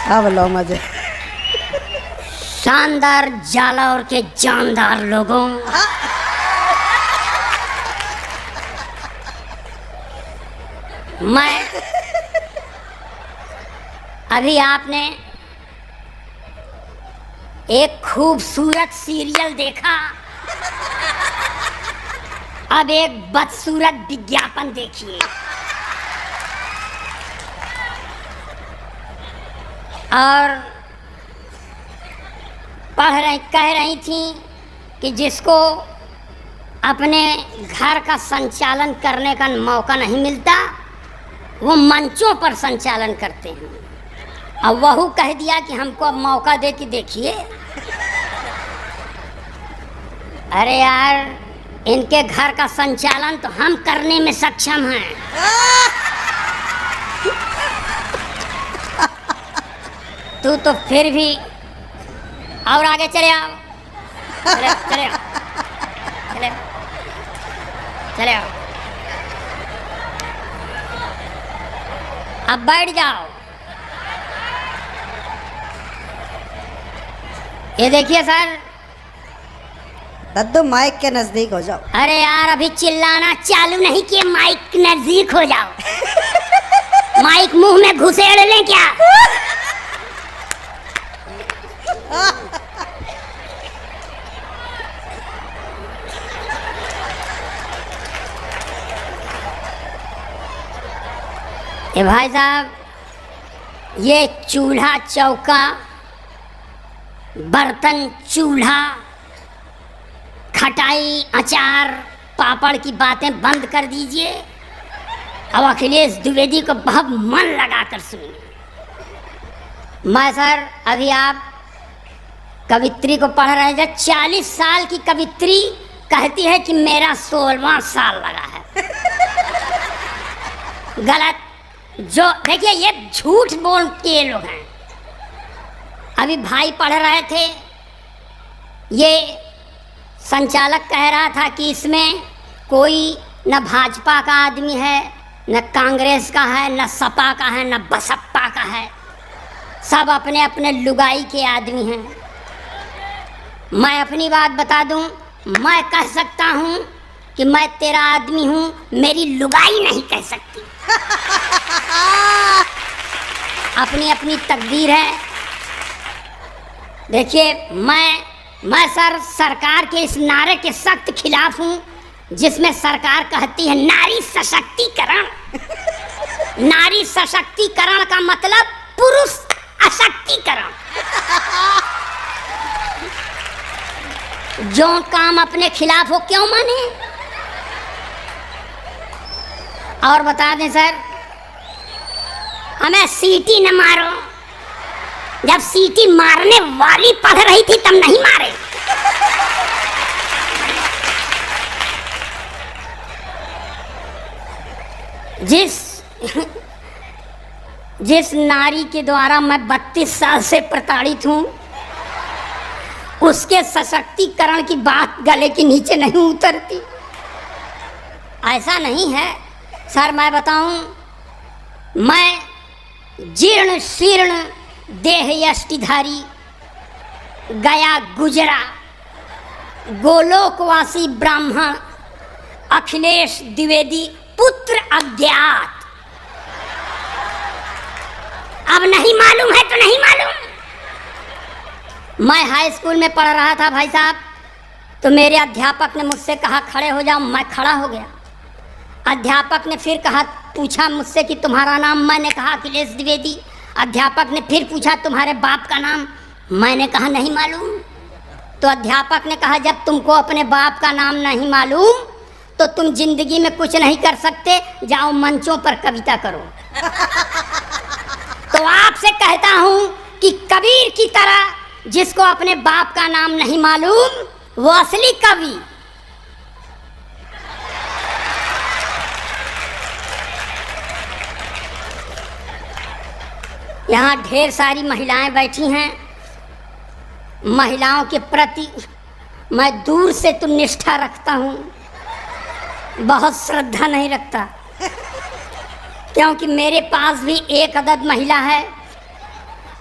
अब लो मजे। शानदार जालौर के जानदार लोगों, मैं अभी आपने एक खूबसूरत सीरियल देखा, अब एक बदसूरत विज्ञापन देखिए। और कह रही थी कि जिसको अपने घर का संचालन करने का मौका नहीं मिलता वो मंचों पर संचालन करते हैं। अब वह कह दिया कि हमको अब मौका दे कि देखिए। अरे यार, इनके घर का संचालन तो हम करने में सक्षम हैं। तू तो फिर भी और आगे चले आओ, चले चले आओ, चले चले आओ। अब बैठ जाओ। ये देखिए सर। दद्दू माइक के नजदीक हो जाओ। अरे यार, अभी चिल्लाना चालू नहीं किए, माइक के नजदीक हो जाओ। माइक मुंह में घुसेड़ लें क्या? ए भाई साहब, ये चूल्हा चौका, बर्तन चूल्हा, खटाई अचार पापड़ की बातें बंद कर दीजिए। अब अखिलेश द्विवेदी को बहुत मन लगाकर सुनिए। मैं सर, अभी आप कवित्री को पढ़ रहे थे। 40 साल की कवित्री कहती है कि मेरा 16वां साल लगा है। गलत। जो देखिए, ये झूठ बोल के लोग हैं। अभी भाई पढ़ रहे थे, ये संचालक कह रहा था कि इसमें कोई न भाजपा का आदमी है, न कांग्रेस का है, न सपा का है, न बसपा का है। सब अपने अपने लुगाई के आदमी हैं। मैं अपनी बात बता दूं, मैं कह सकता हूं कि मैं तेरा आदमी हूं, मेरी लुगाई नहीं कह सकती। अपनी अपनी तकदीर है। देखिए, मैं सर सरकार के इस नारे के सख्त खिलाफ हूं जिसमें सरकार कहती है नारी सशक्तिकरण। नारी सशक्तिकरण का मतलब पुरुष अशक्तिकरण। जो काम अपने खिलाफ हो क्यों माने? और बता दें सर, हमें सीटी न मारो। जब सीटी मारने वाली पढ़ रही थी तब नहीं मारे। जिस नारी के द्वारा मैं 32 साल से प्रताड़ित हूं, उसके सशक्तिकरण की बात गले के नीचे नहीं उतरती। ऐसा नहीं है सर। मैं बताऊं, मैं जीर्ण शीर्ण देह यष्टिधारी गया गुजरा गोलोकवासी ब्राह्मण अखिलेश द्विवेदी पुत्र अज्ञात। अब नहीं मालूम है तो नहीं मालूम। मैं हाई स्कूल में पढ़ रहा था भाई साहब, तो मेरे अध्यापक ने मुझसे कहा खड़े हो जाओ। मैं खड़ा हो गया। अध्यापक ने फिर कहा, पूछा मुझसे कि तुम्हारा नाम? मैंने कहा अखिलेश द्विवेदी। अध्यापक ने फिर पूछा तुम्हारे बाप का नाम? मैंने कहा नहीं मालूम। तो अध्यापक ने कहा जब तुमको अपने बाप का नाम नहीं मालूम तो तुम जिंदगी में कुछ नहीं कर सकते, जाओ मंचों पर कविता करो। तो आपसे कहता हूं कि कबीर की तरह जिसको अपने बाप का नाम नहीं मालूम वो असली कवि। यहाँ ढेर सारी महिलाएं बैठी हैं। महिलाओं के प्रति मैं दूर से तो निष्ठा रखता हूँ, बहुत श्रद्धा नहीं रखता, क्योंकि मेरे पास भी एक अदद महिला है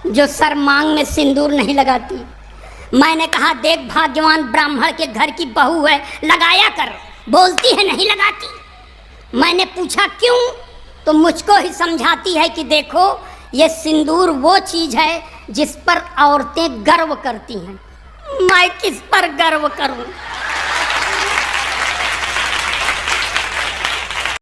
जो सर मांग में सिंदूर नहीं लगाती। मैंने कहा देख भाग्यवान ब्राह्मण के घर की बहू है, लगाया कर। बोलती है नहीं लगाती। मैंने पूछा क्यों, तो मुझको ही समझाती है कि देखो ये सिंदूर वो चीज है जिस पर औरतें गर्व करती हैं। मैं किस पर गर्व करूं?